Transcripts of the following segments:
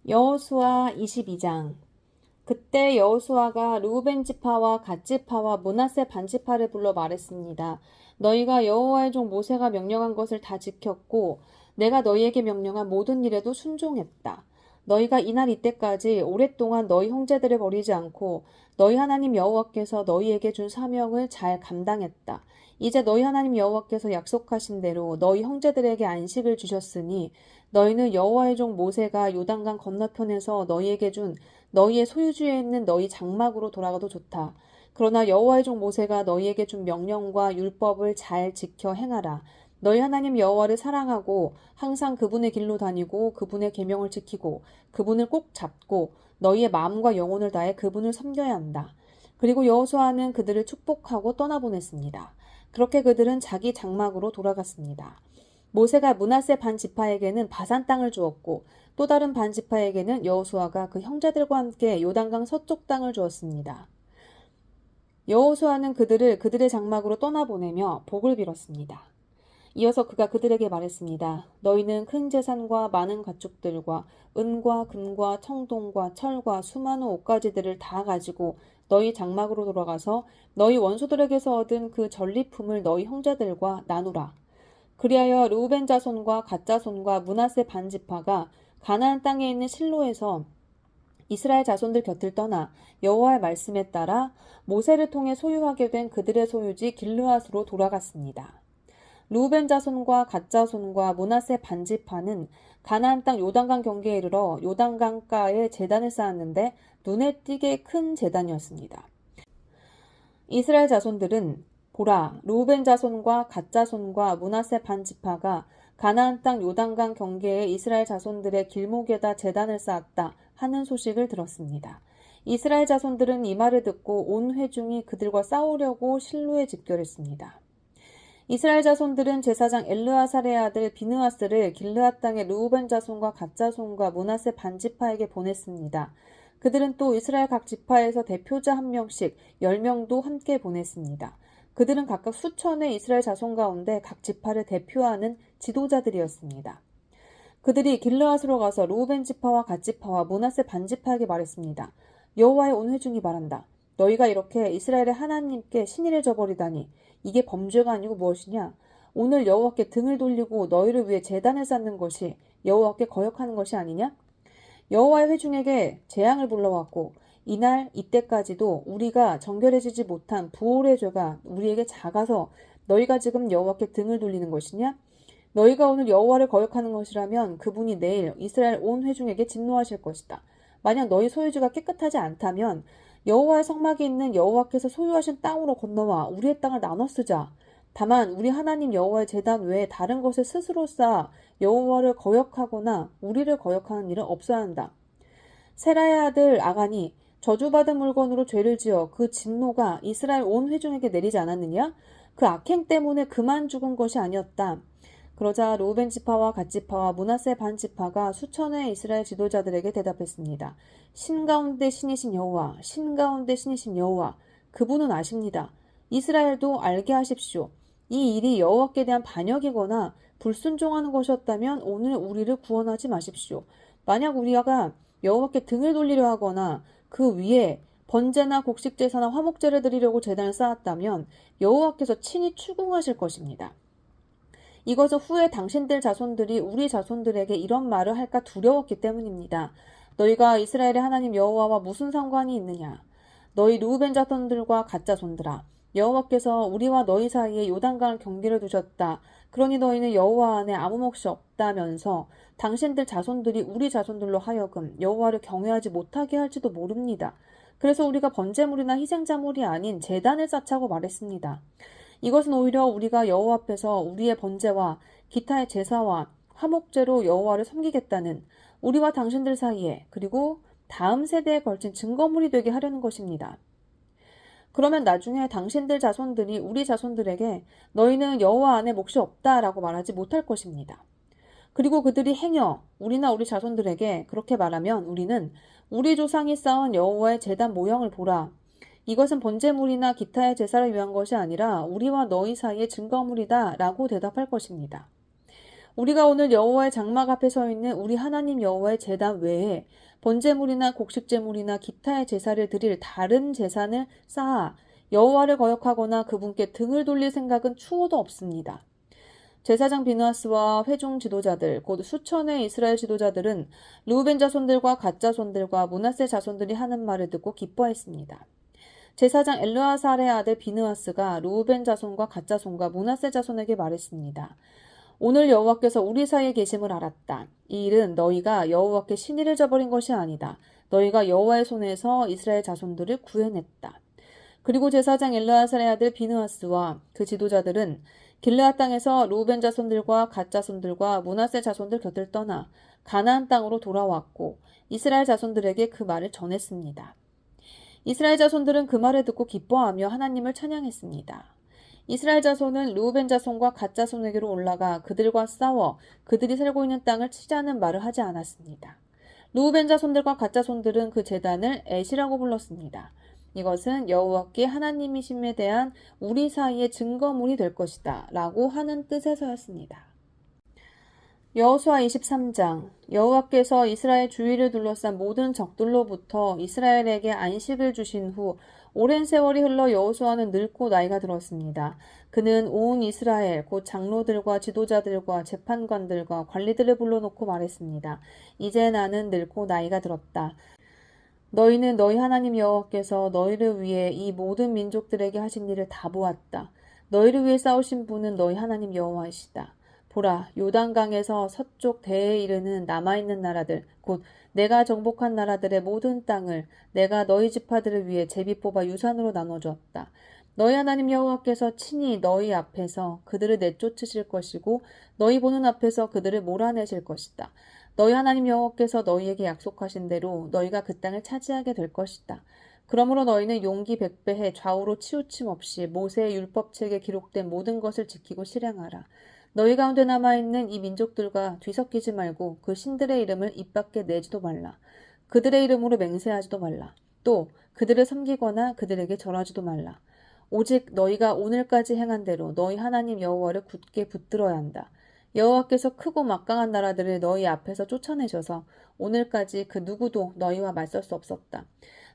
여호수아 22장. 그때 여호수아가 르우벤 지파와 갓 지파와 므낫세 반 지파를 불러 말했습니다. 너희가 여호와의 종 모세가 명령한 것을 다 지켰고 내가 너희에게 명령한 모든 일에도 순종했다. 너희가 이날 이때까지 오랫동안 너희 형제들을 버리지 않고 너희 하나님 여호와께서 너희에게 준 사명을 잘 감당했다. 이제 너희 하나님 여호와께서 약속하신 대로 너희 형제들에게 안식을 주셨으니 너희는 여호와의 종 모세가 요단강 건너편에서 너희에게 준 너희의 소유주에 있는 너희 장막으로 돌아가도 좋다. 그러나 여호와의 종 모세가 너희에게 준 명령과 율법을 잘 지켜 행하라. 너희 하나님 여호와를 사랑하고 항상 그분의 길로 다니고 그분의 계명을 지키고 그분을 꼭 잡고 너희의 마음과 영혼을 다해 그분을 섬겨야 한다. 그리고 여호수아는 그들을 축복하고 떠나보냈습니다. 그렇게 그들은 자기 장막으로 돌아갔습니다. 모세가 므낫세 반 지파에게는 바산 땅을 주었고 또 다른 반 지파에게는 여호수아가 그 형제들과 함께 요단강 서쪽 땅을 주었습니다. 여호수아는 그들을 그들의 장막으로 떠나보내며 복을 빌었습니다. 이어서 그가 그들에게 말했습니다. 너희는 큰 재산과 많은 가축들과 은과 금과 청동과 철과 수많은 옷가지들을 다 가지고 너희 장막으로 돌아가서 너희 원수들에게서 얻은 그 전리품을 너희 형제들과 나누라. 그리하여 르우벤 자손과 갓 자손과 므낫세 반 지파가 가나안 땅에 있는 실로에서 이스라엘 자손들 곁을 떠나 여호와의 말씀에 따라 모세를 통해 소유하게 된 그들의 소유지 길르앗으로 돌아갔습니다. 르우벤 자손과 갓 자손과 므낫세 반 지파는 가나안 땅 요단강 경계에 이르러 요단강가에 제단을 쌓았는데 눈에 띄게 큰 제단이었습니다. 이스라엘 자손들은 보라, 르우벤 자손과 갓 자손과 므낫세 반 지파가 가나안 땅 요단강 경계에 이스라엘 자손들의 길목에다 제단을 쌓았다 하는 소식을 들었습니다. 이스라엘 자손들은 이 말을 듣고 온 회중이 그들과 싸우려고 실로에 집결했습니다. 이스라엘 자손들은 제사장 엘르아살의 아들 비느하스를 길르앗 땅의 르우벤 자손과 갓 자손과 므낫세 반 지파에게 보냈습니다. 그들은 또 이스라엘 각 지파에서 대표자 1명씩 10명도 함께 보냈습니다. 그들은 각각 수천의 이스라엘 자손 가운데 각 지파를 대표하는 지도자들이었습니다. 그들이 길르앗으로 가서 르우벤 지파와 갓 지파와 므낫세 반 지파에게 말했습니다. 여호와의 온 회중이 말한다. 너희가 이렇게 이스라엘의 하나님께 신의를 저버리다니 이게 범죄가 아니고 무엇이냐? 오늘 여호와께 등을 돌리고 너희를 위해 제단을 쌓는 것이 여호와께 거역하는 것이 아니냐? 여호와의 회중에게 재앙을 불러왔고 이날 이때까지도 우리가 정결해지지 못한 부올의 죄가 우리에게 작아서 너희가 지금 여호와께 등을 돌리는 것이냐? 너희가 오늘 여호와를 거역하는 것이라면 그분이 내일 이스라엘 온 회중에게 진노하실 것이다. 만약 너희 소유지가 깨끗하지 않다면 여호와의 성막이 있는 여호와께서 소유하신 땅으로 건너와 우리의 땅을 나눠 쓰자. 다만 우리 하나님 여호와의 제단 외에 다른 것을 스스로 쌓아 여호와를 거역하거나 우리를 거역하는 일은 없어야 한다. 세라의 아들 아간이 저주받은 물건으로 죄를 지어 그 진노가 이스라엘 온 회중에게 내리지 않았느냐? 그 악행 때문에 그만 죽은 것이 아니었다. 그러자 르우벤 지파와 갓 지파와 므낫세 반 지파가 수천의 이스라엘 지도자들에게 대답했습니다. 신 가운데 신이신 여호와, 신 가운데 신이신 여호와, 그분은 아십니다. 이스라엘도 알게 하십시오. 이 일이 여호와께 대한 반역이거나 불순종하는 것이었다면 오늘 우리를 구원하지 마십시오. 만약 우리가 여호와께 등을 돌리려 하거나 그 위에 번제나 곡식제사나 화목제를 드리려고 제단을 쌓았다면 여호와께서 친히 추궁하실 것입니다. 이것은 후에 당신들 자손들이 우리 자손들에게 이런 말을 할까 두려웠기 때문입니다. 너희가 이스라엘의 하나님 여호와와 무슨 상관이 있느냐? 너희 르우벤 자손들과 갓 자손들아, 여호와께서 우리와 너희 사이에 요단강을 경계를 두셨다. 그러니 너희는 여호와 안에 아무 몫이 없다면서 당신들 자손들이 우리 자손들로 하여금 여호와를 경외하지 못하게 할지도 모릅니다. 그래서 우리가 번제물이나 희생자물이 아닌 제단을 쌓자고 말했습니다. 이것은 오히려 우리가 여호와 앞에서 우리의 번제와 기타의 제사와 화목제로 여호와를 섬기겠다는 우리와 당신들 사이에 그리고 다음 세대에 걸친 증거물이 되게 하려는 것입니다. 그러면 나중에 당신들 자손들이 우리 자손들에게 너희는 여호와 안에 몫이 없다라고 말하지 못할 것입니다. 그리고 그들이 행여 우리나 우리 자손들에게 그렇게 말하면 우리는 우리 조상이 쌓은 여호와의 제단 모형을 보라. 이것은 번제물이나 기타의 제사를 위한 것이 아니라 우리와 너희 사이의 증거물이다 라고 대답할 것입니다. 우리가 오늘 여호와의 장막 앞에 서 있는 우리 하나님 여호와의 제단 외에 번제물이나 곡식제물이나 기타의 제사를 드릴 다른 제단을 쌓아 여호와를 거역하거나 그분께 등을 돌릴 생각은 추호도 없습니다. 제사장 비느하스와 회중 지도자들, 곧 수천의 이스라엘 지도자들은 르우벤 자손들과 갓 자손들과 므낫세 자손들이 하는 말을 듣고 기뻐했습니다. 제사장 엘르아살의 아들 비느하스가 르우벤 자손과 갓 자손과 므낫세 자손에게 말했습니다. 오늘 여호와께서 우리 사이에 계심을 알았다. 이 일은 너희가 여호와께 신의를 저버린 것이 아니다. 너희가 여호와의 손에서 이스라엘 자손들을 구해냈다. 그리고 제사장 엘르아살의 아들 비느하스와 그 지도자들은 길르앗 땅에서 르우벤 자손들과 갓 자손들과 므낫세 자손들 곁을 떠나 가나안 땅으로 돌아왔고 이스라엘 자손들에게 그 말을 전했습니다. 이스라엘 자손들은 그 말을 듣고 기뻐하며 하나님을 찬양했습니다. 이스라엘 자손은 르우벤 자손과 갓 자손에게로 올라가 그들과 싸워 그들이 살고 있는 땅을 치자는 말을 하지 않았습니다. 르우벤 자손들과 갓 자손들은 그 제단을 에시라고 불렀습니다. 이것은 여호와께 하나님이심에 대한 우리 사이의 증거물이 될 것이다 라고 하는 뜻에서였습니다. 여호수아 23장 여호와께서 이스라엘 주위를 둘러싼 모든 적들로부터 이스라엘에게 안식을 주신 후 오랜 세월이 흘러 여호수아는 늙고 나이가 들었습니다. 그는 온 이스라엘 곧 장로들과 지도자들과 재판관들과 관리들을 불러놓고 말했습니다. 이제 나는 늙고 나이가 들었다. 너희는 너희 하나님 여호와께서 너희를 위해 이 모든 민족들에게 하신 일을 다 보았다. 너희를 위해 싸우신 분은 너희 하나님 여호와이시다. 보라, 요단강에서 서쪽 대에 이르는 남아있는 나라들, 곧 내가 정복한 나라들의 모든 땅을 내가 너희 지파들을 위해 제비 뽑아 유산으로 나눠주었다. 너희 하나님 여호와께서 친히 너희 앞에서 그들을 내쫓으실 것이고 너희 보는 앞에서 그들을 몰아내실 것이다. 너희 하나님 여호와께서 너희에게 약속하신 대로 너희가 그 땅을 차지하게 될 것이다. 그러므로 너희는 용기 백배해 좌우로 치우침 없이 모세의 율법책에 기록된 모든 것을 지키고 실행하라. 너희 가운데 남아있는 이 민족들과 뒤섞이지 말고 그 신들의 이름을 입 밖에 내지도 말라. 그들의 이름으로 맹세하지도 말라. 또 그들을 섬기거나 그들에게 절하지도 말라. 오직 너희가 오늘까지 행한 대로 너희 하나님 여호와를 굳게 붙들어야 한다. 여호와께서 크고 막강한 나라들을 너희 앞에서 쫓아내셔서 오늘까지 그 누구도 너희와 맞설 수 없었다.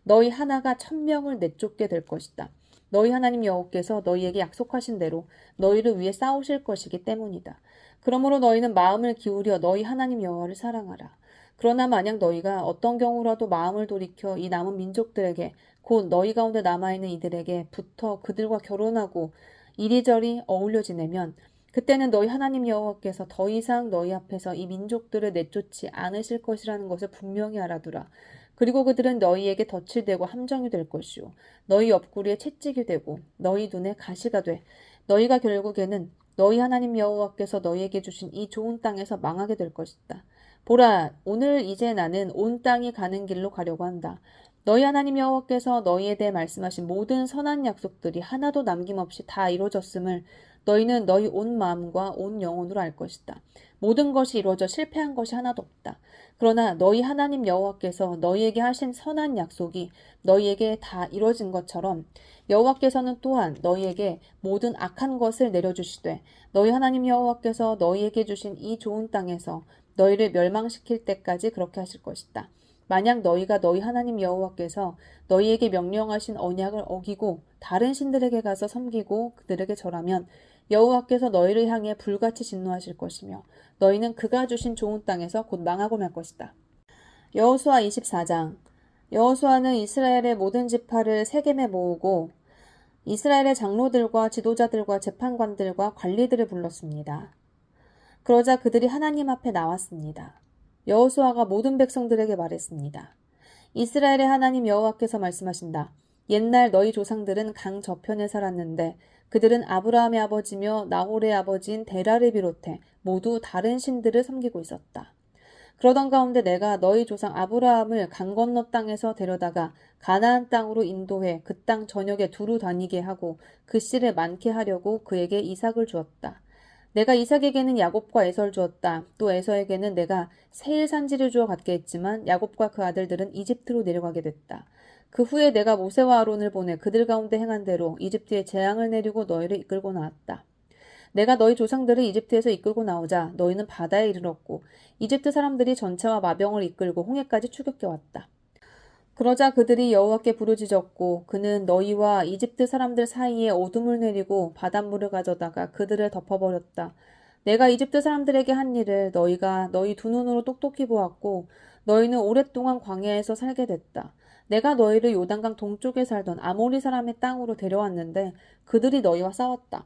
너희 하나가 1000명을 내쫓게 될 것이다. 너희 하나님 여호와께서 너희에게 약속하신 대로 너희를 위해 싸우실 것이기 때문이다. 그러므로 너희는 마음을 기울여 너희 하나님 여호와를 사랑하라. 그러나 만약 너희가 어떤 경우라도 마음을 돌이켜 이 남은 민족들에게 곧 너희 가운데 남아있는 이들에게 붙어 그들과 결혼하고 이리저리 어울려 지내면 그때는 너희 하나님 여호와께서 더 이상 너희 앞에서 이 민족들을 내쫓지 않으실 것이라는 것을 분명히 알아두라. 그리고 그들은 너희에게 덫이 되고 함정이 될 것이요 너희 옆구리에 채찍이 되고 너희 눈에 가시가 돼 너희가 결국에는 너희 하나님 여호와께서 너희에게 주신 이 좋은 땅에서 망하게 될 것이다. 보라, 오늘 이제 나는 온 땅이 가는 길로 가려고 한다. 너희 하나님 여호와께서 너희에 대해 말씀하신 모든 선한 약속들이 하나도 남김없이 다 이루어졌음을 너희는 너희 온 마음과 온 영혼으로 알 것이다. 모든 것이 이루어져 실패한 것이 하나도 없다. 그러나 너희 하나님 여호와께서 너희에게 하신 선한 약속이 너희에게 다 이루어진 것처럼 여호와께서는 또한 너희에게 모든 악한 것을 내려주시되 너희 하나님 여호와께서 너희에게 주신 이 좋은 땅에서 너희를 멸망시킬 때까지 그렇게 하실 것이다. 만약 너희가 너희 하나님 여호와께서 너희에게 명령하신 언약을 어기고 다른 신들에게 가서 섬기고 그들에게 절하면 여호와께서 너희를 향해 불같이 진노하실 것이며 너희는 그가 주신 좋은 땅에서 곧 망하고 말 것이다. 여호수아 24장 여호수아는 이스라엘의 모든 지파를 세겜에 모으고 이스라엘의 장로들과 지도자들과 재판관들과 관리들을 불렀습니다. 그러자 그들이 하나님 앞에 나왔습니다. 여호수아가 모든 백성들에게 말했습니다. 이스라엘의 하나님 여호와께서 말씀하신다. 옛날 너희 조상들은 강 저편에 살았는데 그들은 아브라함의 아버지며 나홀의 아버지인 데라를 비롯해 모두 다른 신들을 섬기고 있었다. 그러던 가운데 내가 너희 조상 아브라함을 강 건너 땅에서 데려다가 가나안 땅으로 인도해 그 땅 전역에 두루 다니게 하고 그 씨를 많게 하려고 그에게 이삭을 주었다. 내가 이삭에게는 야곱과 에서를 주었다. 또 에서에게는 내가 세일 산지를 주어 갖게 했지만 야곱과 그 아들들은 이집트로 내려가게 됐다. 그 후에 내가 모세와 아론을 보내 그들 가운데 행한 대로 이집트에 재앙을 내리고 너희를 이끌고 나왔다. 내가 너희 조상들을 이집트에서 이끌고 나오자 너희는 바다에 이르렀고 이집트 사람들이 전차와 마병을 이끌고 홍해까지 추격해 왔다. 그러자 그들이 여호와께 부르짖었고 그는 너희와 이집트 사람들 사이에 어둠을 내리고 바닷물을 가져다가 그들을 덮어버렸다. 내가 이집트 사람들에게 한 일을 너희가 너희 두 눈으로 똑똑히 보았고 너희는 오랫동안 광야에서 살게 됐다. 내가 너희를 요단강 동쪽에 살던 아모리 사람의 땅으로 데려왔는데 그들이 너희와 싸웠다.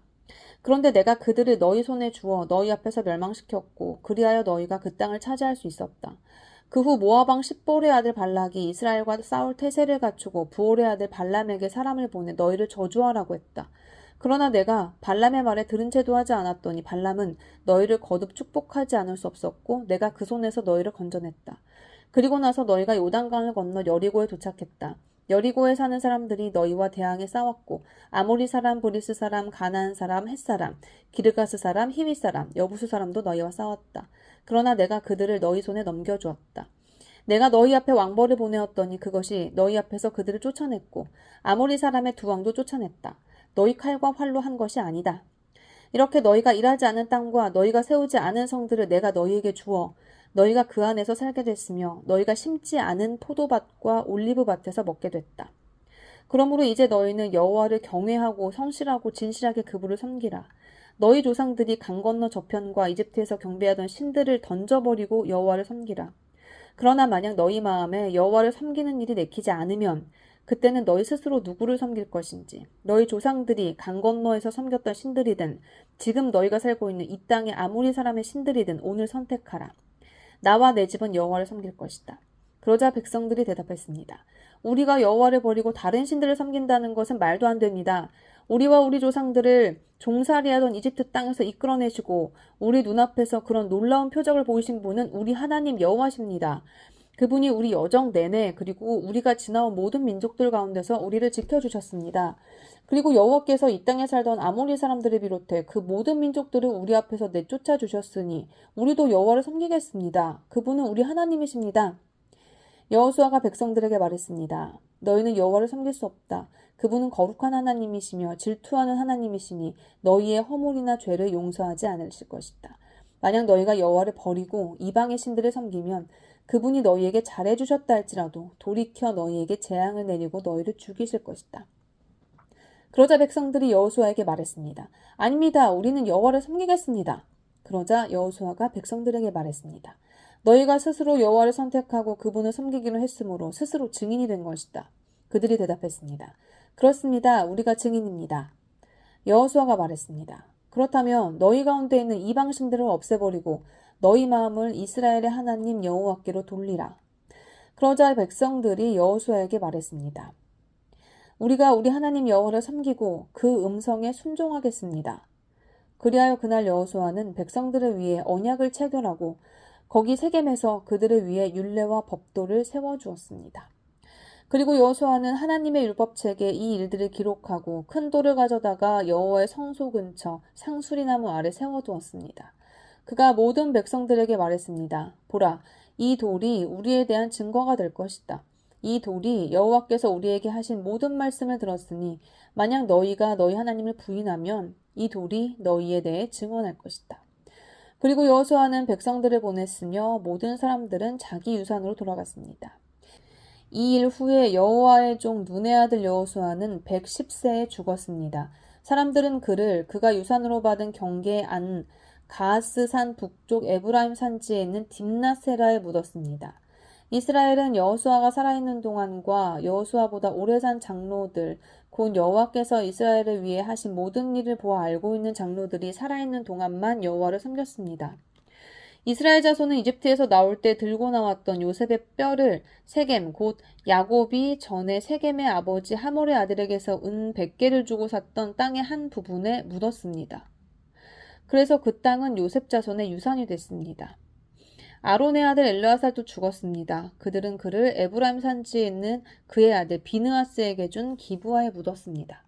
그런데 내가 그들을 너희 손에 주어 너희 앞에서 멸망시켰고 그리하여 너희가 그 땅을 차지할 수 있었다. 그 후 모압 왕 십볼의 아들 발락이 이스라엘과 싸울 태세를 갖추고 부올의 아들 발람에게 사람을 보내 너희를 저주하라고 했다. 그러나 내가 발람의 말에 들은 채도 하지 않았더니 발람은 너희를 거듭 축복하지 않을 수 없었고 내가 그 손에서 너희를 건져냈다. 그리고 나서 너희가 요단강을 건너 여리고에 도착했다. 여리고에 사는 사람들이 너희와 대항해 싸웠고 아모리 사람, 브리스 사람, 가나안 사람, 헷 사람, 기르가스 사람, 히위 사람, 여부수 사람도 너희와 싸웠다. 그러나 내가 그들을 너희 손에 넘겨주었다. 내가 너희 앞에 왕벌을 보내었더니 그것이 너희 앞에서 그들을 쫓아냈고 아모리 사람의 두 왕도 쫓아냈다. 너희 칼과 활로 한 것이 아니다. 이렇게 너희가 일하지 않은 땅과 너희가 세우지 않은 성들을 내가 너희에게 주어 너희가 그 안에서 살게 됐으며 너희가 심지 않은 포도밭과 올리브밭에서 먹게 됐다. 그러므로 이제 너희는 여호와를 경외하고 성실하고 진실하게 그분을 섬기라. 너희 조상들이 강 건너 저편과 이집트에서 경배하던 신들을 던져버리고 여호와를 섬기라. 그러나 만약 너희 마음에 여호와를 섬기는 일이 내키지 않으면 그때는 너희 스스로 누구를 섬길 것인지 너희 조상들이 강 건너에서 섬겼던 신들이든 지금 너희가 살고 있는 이 땅의 아무리 사람의 신들이든 오늘 선택하라. 나와 내 집은 여호와를 섬길 것이다. 그러자 백성들이 대답했습니다. 우리가 여호와를 버리고 다른 신들을 섬긴다는 것은 말도 안 됩니다. 우리와 우리 조상들을 종살이하던 이집트 땅에서 이끌어내시고 우리 눈앞에서 그런 놀라운 표적을 보이신 분은 우리 하나님 여호와십니다. 그분이 우리 여정 내내 그리고 우리가 지나온 모든 민족들 가운데서 우리를 지켜주셨습니다. 그리고 여호와께서 이 땅에 살던 아모리 사람들을 비롯해 그 모든 민족들을 우리 앞에서 내쫓아 주셨으니 우리도 여호와를 섬기겠습니다. 그분은 우리 하나님이십니다. 여호수아가 백성들에게 말했습니다. 너희는 여호와를 섬길 수 없다. 그분은 거룩한 하나님이시며 질투하는 하나님이시니 너희의 허물이나 죄를 용서하지 않으실 것이다. 만약 너희가 여호와를 버리고 이방의 신들을 섬기면 그분이 너희에게 잘해주셨다 할지라도 돌이켜 너희에게 재앙을 내리고 너희를 죽이실 것이다. 그러자 백성들이 여호수아에게 말했습니다. 아닙니다. 우리는 여호와를 섬기겠습니다. 그러자 여호수아가 백성들에게 말했습니다. 너희가 스스로 여호와를 선택하고 그분을 섬기기로 했으므로 스스로 증인이 된 것이다. 그들이 대답했습니다. 그렇습니다. 우리가 증인입니다. 여호수아가 말했습니다. 그렇다면 너희 가운데 있는 이방 신들을 없애버리고 너희 마음을 이스라엘의 하나님 여호와께로 돌리라. 그러자 백성들이 여호수아에게 말했습니다. 우리가 우리 하나님 여호와를 섬기고 그 음성에 순종하겠습니다. 그리하여 그날 여호수아는 백성들을 위해 언약을 체결하고 거기 세겜에서 그들을 위해 율례와 법도를 세워주었습니다. 그리고 여호수아는 하나님의 율법책에 이 일들을 기록하고 큰 돌을 가져다가 여호와의 성소 근처 상수리나무 아래 세워두었습니다. 그가 모든 백성들에게 말했습니다. 보라, 이 돌이 우리에 대한 증거가 될 것이다. 이 돌이 여호와께서 우리에게 하신 모든 말씀을 들었으니 만약 너희가 너희 하나님을 부인하면 이 돌이 너희에 대해 증언할 것이다. 그리고 여호수아는 백성들을 보냈으며 모든 사람들은 자기 유산으로 돌아갔습니다. 이 일 후에 여호와의 종 눈의 아들 여호수아는 110세에 죽었습니다. 사람들은 그를 그가 유산으로 받은 경계에 안 가하스산 북쪽 에브라임 산지에 있는 딥나세라에 묻었습니다. 이스라엘은 여호수아가 살아있는 동안과 여호수아보다 오래 산 장로들, 곧 여호와께서 이스라엘을 위해 하신 모든 일을 보아 알고 있는 장로들이 살아있는 동안만 여호와를 섬겼습니다. 이스라엘 자손은 이집트에서 나올 때 들고 나왔던 요셉의 뼈를 세겜, 곧 야곱이 전에 세겜의 아버지 하몰의 아들에게서 은 100개를 주고 샀던 땅의 한 부분에 묻었습니다. 그래서 그 땅은 요셉 자손의 유산이 됐습니다. 아론의 아들 엘르아살도 죽었습니다. 그들은 그를 에브라임 산지에 있는 그의 아들 비느하스에게 준 기브아에 묻었습니다.